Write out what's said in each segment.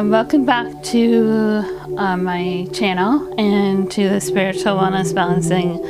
Welcome back to my channel and to the Spiritual Wellness Balancing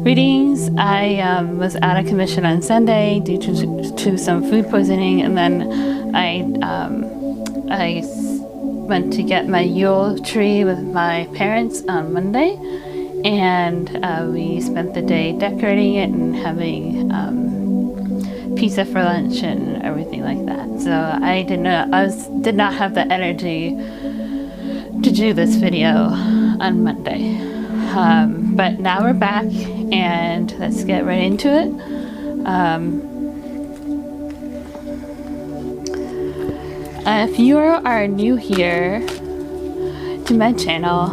readings. I was out of commission on Sunday due to some food poisoning, and then I went to get my Yule tree with my parents on Monday, and we spent the day decorating it and having pizza for lunch and everything like that. So I did not have the energy to do this video on Monday, but now we're back and let's get right into it. If you are new here to my channel,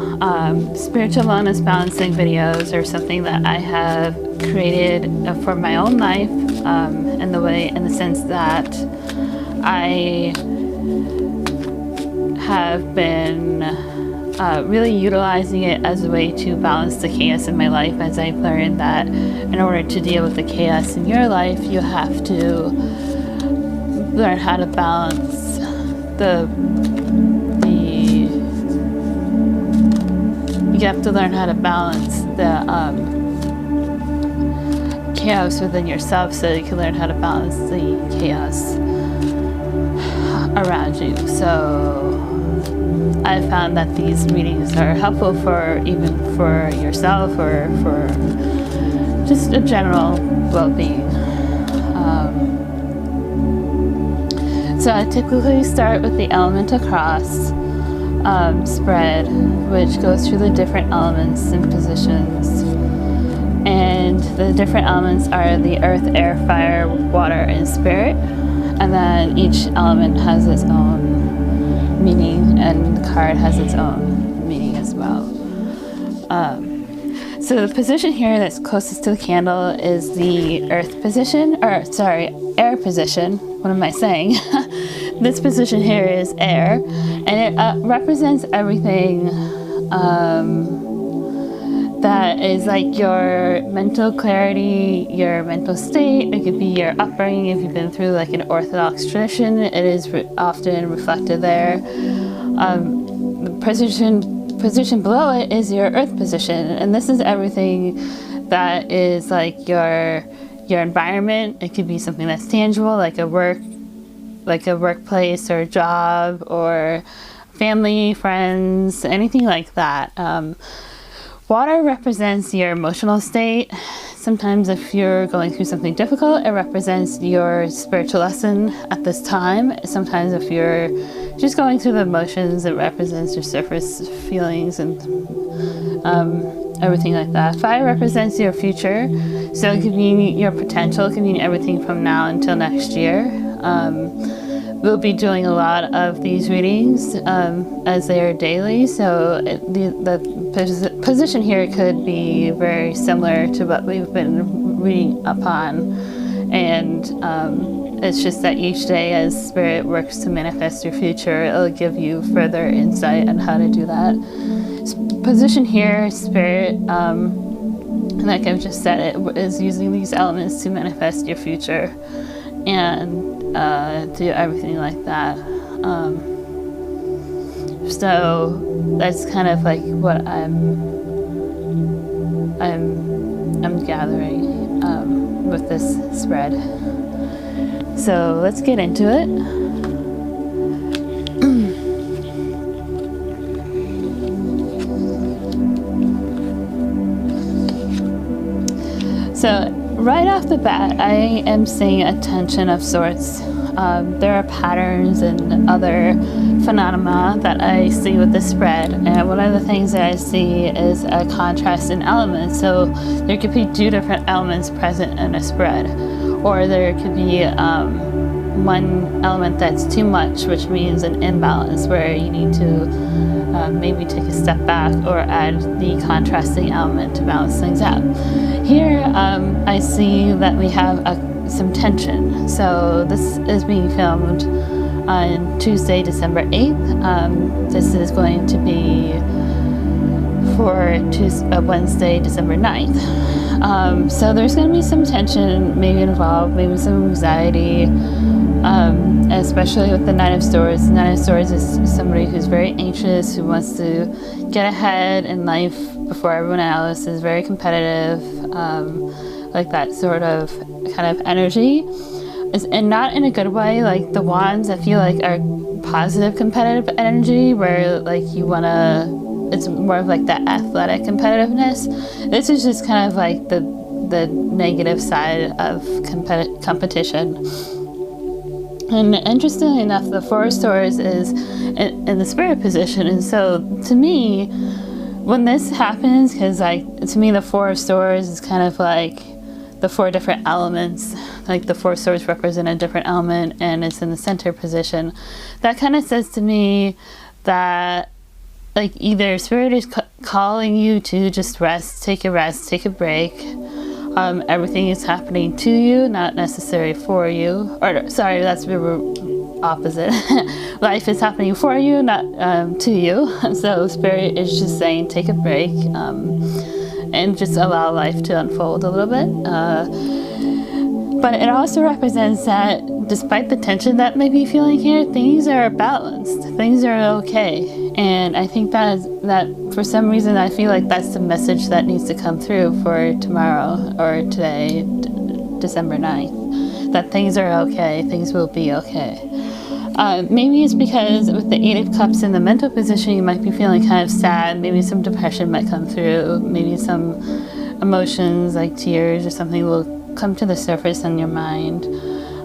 spiritual wellness balancing videos are something that I have created for my own life, in the sense that I have been really utilizing it as a way to balance the chaos in my life, as I've learned that in order to deal with the chaos in your life, you have to learn how to balance the chaos within yourself, so you can learn how to balance the chaos around you. So I found that these readings are helpful for yourself or for just a general well-being. So I typically start with the Elemental Cross spread, which goes through the different elements and positions. And the different elements are the earth, air, fire, water, and spirit. And then each element has its own meaning, and the card has its own meaning as well. So the position here that's closest to the candle is the air position. What am I saying? This position here is air, and it represents everything that is like your mental clarity, your mental state. It could be your upbringing. If you've been through like an Orthodox tradition, it is often reflected there. The position below it is your earth position, and this is everything that is like your environment. It could be something that's tangible, like a workplace or a job or family, friends, anything like that. Water represents your emotional state. Sometimes if you're going through something difficult, it represents your spiritual lesson at this time. Sometimes if you're just going through the emotions, it represents your surface feelings and everything like that. Fire represents your future. So it could mean your potential. It could mean everything from now until next year. We'll be doing a lot of these readings as they are daily, so the position here could be very similar to what we've been reading upon, and it's just that each day as Spirit works to manifest your future, it'll give you further insight on how to do that. Position here, Spirit, like I've just said, it is using these elements to manifest your future and do everything like that. So that's kind of like what I'm gathering with this spread. So let's get into it. So right off the bat, I am seeing a tension of sorts. There are patterns and other phenomena that I see with the spread, and one of the things that I see is a contrast in elements. So there could be two different elements present in a spread, or there could be one element that's too much, which means an imbalance where you need to maybe take a step back or add the contrasting element to balance things out. Here I see that we have some tension. So this is being filmed on Tuesday, December 8th. This is going to be for Wednesday, December 9th. So there's going to be some tension maybe involved, maybe some anxiety, especially with the Nine of Swords. The Nine of Swords is somebody who's very anxious, who wants to get ahead in life before everyone else, is very competitive, like that sort of kind of energy. And not in a good way. Like the Wands, I feel like are positive competitive energy, where like you want to, it's more of like the athletic competitiveness. This is just kind of like the negative side of competition. And interestingly enough, the Four of Swords is in the Spirit position. And so to me, when this happens, because like to me the Four of Swords is kind of like the four different elements, like the Four Swords represent a different element, and it's in the center position. That kind of says to me that like either Spirit is calling you to just rest, take a break. Everything is happening to you, not necessarily for you. Or sorry, that's the opposite. Life is happening for you, not to you. So Spirit is just saying take a break, and just allow life to unfold a little bit. But it also represents that despite the tension that may be feeling here, things are balanced. Things are okay. And I think that for some reason, I feel like that's the message that needs to come through for tomorrow or today, December 9th, that things are okay, things will be okay. Maybe it's because with the Eight of Cups in the mental position, you might be feeling kind of sad. Maybe some depression might come through. Maybe some emotions like tears or something will come to the surface in your mind.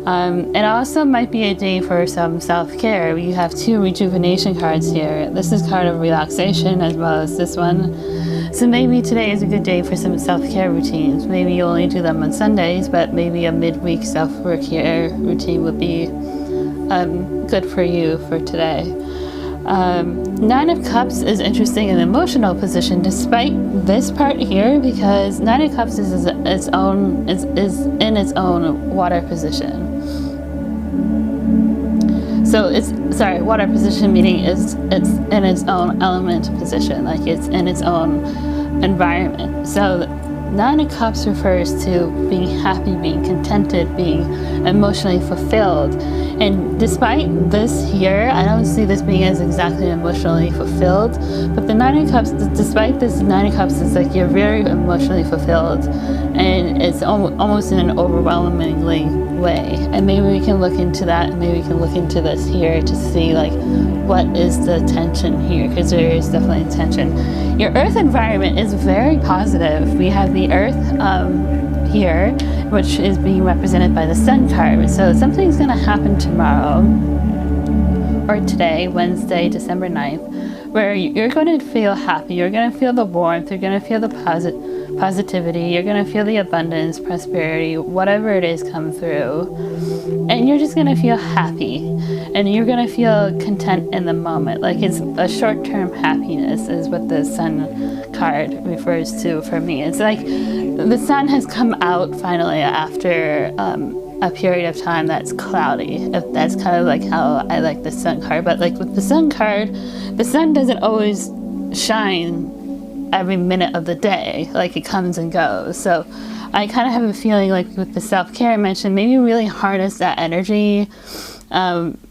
It also might be a day for some self-care. You have two rejuvenation cards here. This is card of relaxation as well as this one. So maybe today is a good day for some self-care routines. Maybe you only do them on Sundays, but maybe a midweek self-care routine would be good for you for today. Nine of Cups is interesting in emotional position despite this part here, because Nine of Cups is in its own water position. So water position meaning it's in its own element position, like it's in its own environment. So Nine of Cups refers to being happy, being contented, being emotionally fulfilled. And despite this here, I don't see this being as exactly emotionally fulfilled. But the Nine of Cups, despite this Nine of Cups, is like you're very emotionally fulfilled. And it's almost in an overwhelmingly way. And maybe we can look into that, and maybe we can look into this here to see like what is the tension here, because there is definitely tension. Your Earth environment is very positive. We have the Earth here, which is being represented by the Sun card. So something's going to happen tomorrow or today, Wednesday, December 9th, where you're going to feel happy. You're going to feel the warmth. You're going to feel the positivity. You're going to feel the abundance, prosperity, whatever it is come through. And you're just going to feel happy. And you're going to feel content in the moment. Like it's a short-term happiness is what the Sun card refers to for me. It's like the sun has come out finally after a period of time that's cloudy. That's kind of like how I like the Sun card. But like with the Sun card, the sun doesn't always shine every minute of the day. Like it comes and goes. So I kind of have a feeling like with the self-care I mentioned, maybe really harness that energy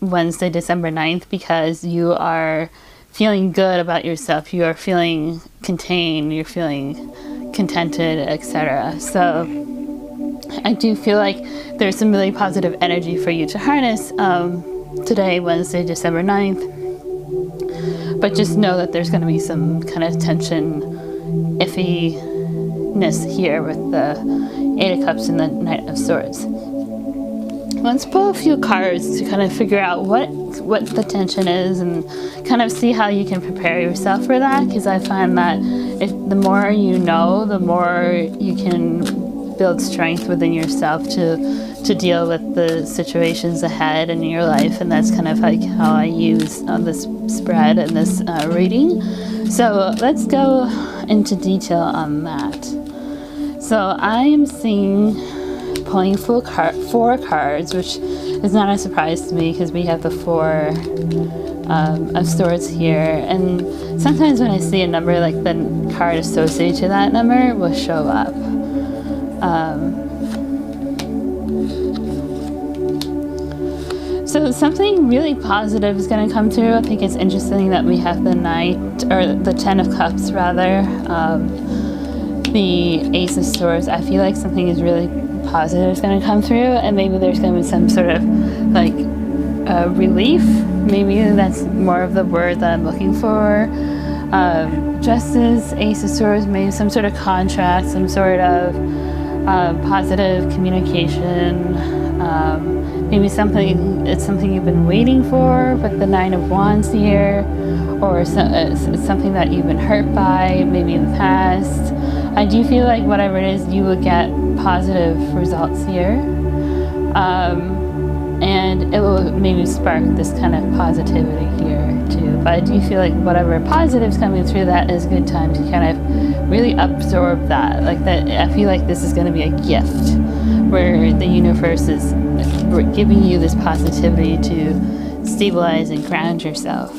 Wednesday, December 9th, because you are feeling good about yourself. You are feeling contained. You're feeling contented, etc. So I do feel like there's some really positive energy for you to harness today, Wednesday, December 9th. But just know that there's going to be some kind of tension, iffiness here with the Eight of Cups and the Knight of Swords. Let's pull a few cards to kind of figure out what the tension is and kind of see how you can prepare yourself for that, because I find that the more you know, the more you can build strength within yourself to deal with the situations ahead in your life. And that's kind of like how I use this spread and this reading. So let's go into detail on that. So I am seeing pulling four cards, which is not a surprise to me because we have the Four of Swords here. And sometimes when I see a number, like the card associated to that number will show up. So something really positive is going to come through. I think it's interesting that we have the Knight, or the Ten of Cups rather, the Ace of Swords. I feel like something is really positive is going to come through, and maybe there's going to be some sort of like relief. Maybe that's more of the word that I'm looking for. Justice, Ace of Swords, maybe some sort of contract, some sort of positive communication. Maybe it's something you've been waiting for, but the Nine of Wands here, or it's something that you've been hurt by, maybe in the past. I do feel like whatever it is, you will get positive results here. And it will maybe spark this kind of positivity here too. But I do feel like whatever positive's coming through, that is a good time to kind of really absorb that. Like that, I feel like this is going to be a gift where the universe is giving you this positivity to stabilize and ground yourself.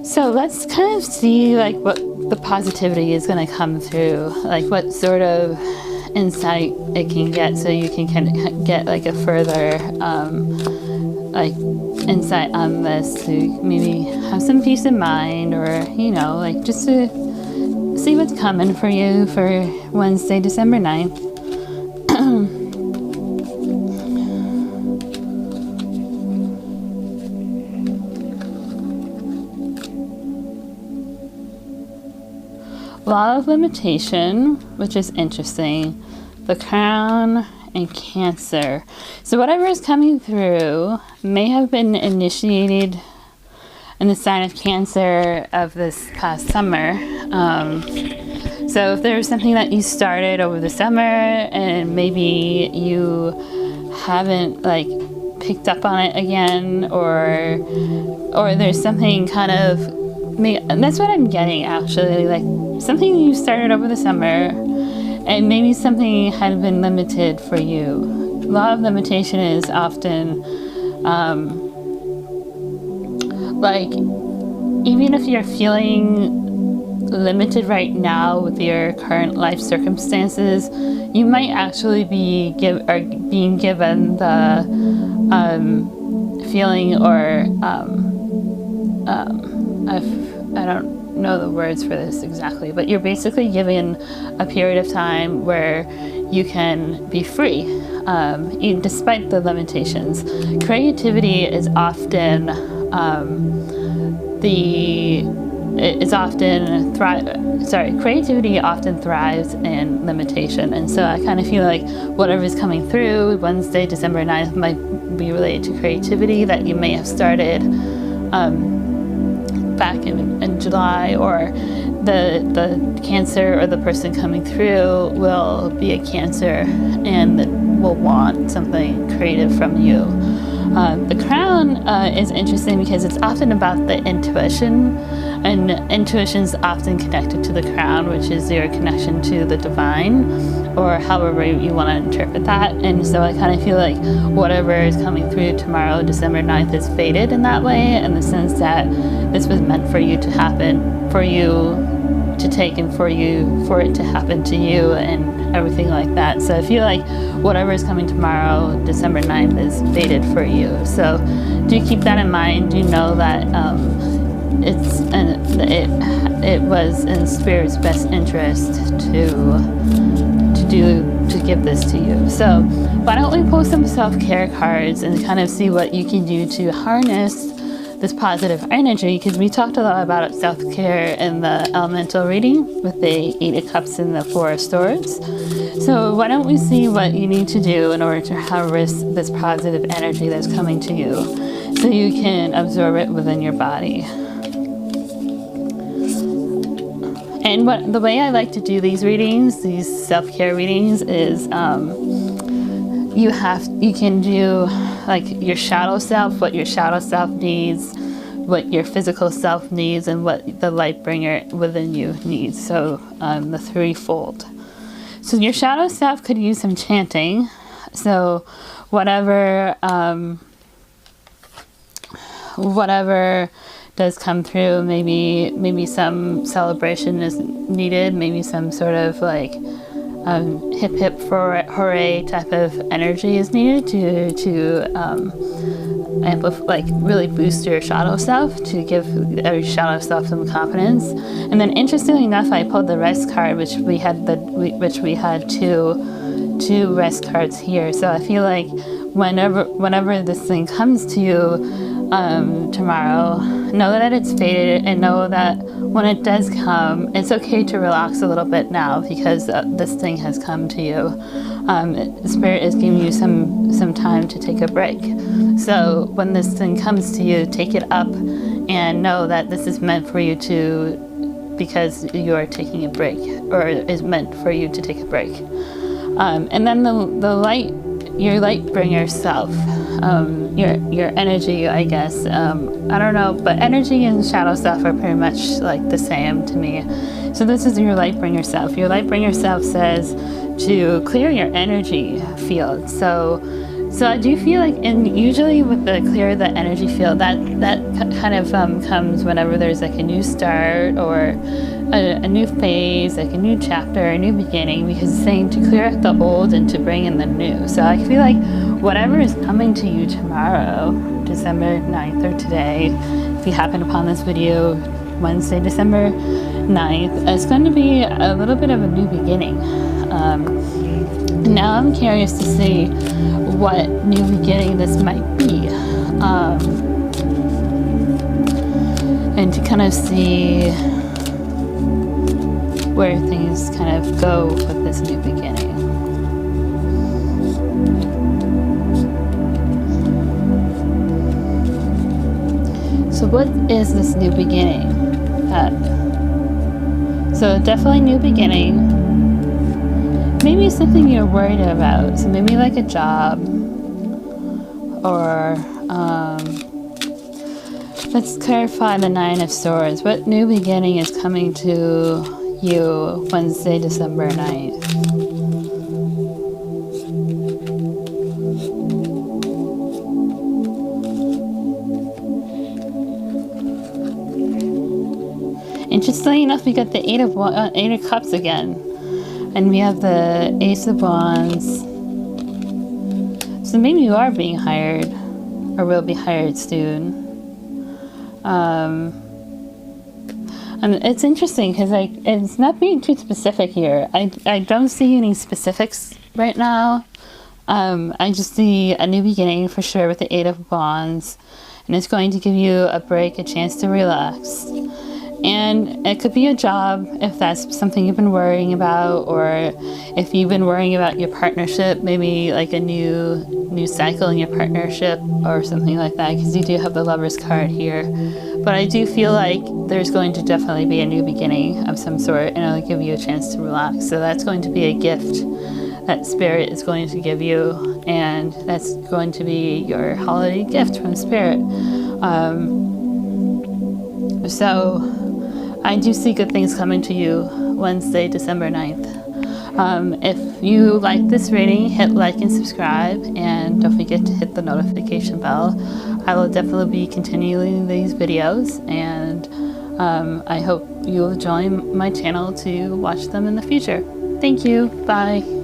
So let's kind of see like what the positivity is going to come through, like what sort of insight it can get, so you can kind of get like a further like insight on this, to maybe have some peace of mind, or like just to see what's coming for you for Wednesday, December 9th. Law of limitation, which is interesting. The Crown and Cancer. So whatever is coming through may have been initiated in the sign of Cancer of this past summer. So if there's something that you started over the summer and maybe you haven't like picked up on it again, or there's something kind of, that's what I'm getting actually, like something you started over the summer and maybe something had been limited for you. Law of limitation is often like, even if you're feeling limited right now with your current life circumstances, you might actually be being given the feeling, or I don't know the words for this exactly, but you're basically given a period of time where you can be free, despite the limitations. Creativity is often creativity often thrives in limitation, and so I kind of feel like whatever's coming through Wednesday, December 9th might be related to creativity that you may have started back in July, or the Cancer or the person coming through will be a Cancer and will want something creative from you. The Crown is interesting because it's often about the intuition, and intuition is often connected to the Crown, which is your connection to the divine, or however you want to interpret that. And so I kind of feel like whatever is coming through tomorrow, December 9th, is fated in that way, in the sense that this was meant for you to happen, for you to take, and for it to happen to you, and everything like that. So I feel like whatever is coming tomorrow, December 9th, is fated for you. So do keep that in mind. Do know that it was in Spirit's best interest to give this to you. So why don't we pull some self-care cards and kind of see what you can do to harness this positive energy, because we talked a lot about self-care in the elemental reading with the 8 of Cups and the 4 of Swords. So why don't we see what you need to do in order to harness this positive energy that's coming to you, so you can absorb it within your body. And the way I like to do these readings, these self-care readings, is you can do like your shadow self, what your shadow self needs, what your physical self needs, and what the light bringer within you needs. So the threefold. So your shadow self could use some chanting. So whatever does come through, maybe some celebration is needed, maybe some sort of like hip hip for hooray type of energy is needed to amplify, like really boost your shadow self, to give your shadow self some confidence. And then interestingly enough, I pulled the rest card, which we had two rest cards here. So I feel like whenever this thing comes to you tomorrow, know that it's fated, and know that when it does come, it's okay to relax a little bit now, because this thing has come to you. Spirit is giving you some time to take a break. So when this thing comes to you, take it up and know that this is meant for you because you are taking a break, or is meant for you to take a break. And then the light, your light bringer self, your energy, I guess. I don't know, but energy and shadow self are pretty much like the same to me. So this is your light bringer self. Your light bringer self says to clear your energy field. So I do feel like, and usually with the clear the energy field, that kind of comes whenever there's like a new start, or a new phase, like a new chapter, a new beginning, because it's saying to clear out the old and to bring in the new. So I feel like whatever is coming to you tomorrow, December 9th, or today, if you happen upon this video Wednesday, December 9th, it's going to be a little bit of a new beginning. Now I'm curious to see what new beginning this might be, and to kind of see where things kind of go with this new beginning. So what is this new beginning? So definitely new beginning. Maybe something you're worried about. So maybe like a job, or let's clarify the Nine of Swords. What new beginning is coming to you Wednesday, December 9th? Interestingly enough, we got the Eight of Cups again, and we have the Ace of Wands. So maybe you are being hired, or will be hired soon. And it's interesting because it's not being too specific here. I don't see any specifics right now. I just see a new beginning for sure with the Eight of Wands, and it's going to give you a break, a chance to relax. And it could be a job if that's something you've been worrying about, or if you've been worrying about your partnership, maybe like a new cycle in your partnership or something like that, because you do have the Lovers card here. But I do feel like there's going to definitely be a new beginning of some sort, and it'll give you a chance to relax. So that's going to be a gift that Spirit is going to give you, and that's going to be your holiday gift from Spirit. So I do see good things coming to you Wednesday, December 9th. If you like this reading, hit like and subscribe, and don't forget to hit the notification bell. I will definitely be continuing these videos, and I hope you will join my channel to watch them in the future. Thank you. Bye.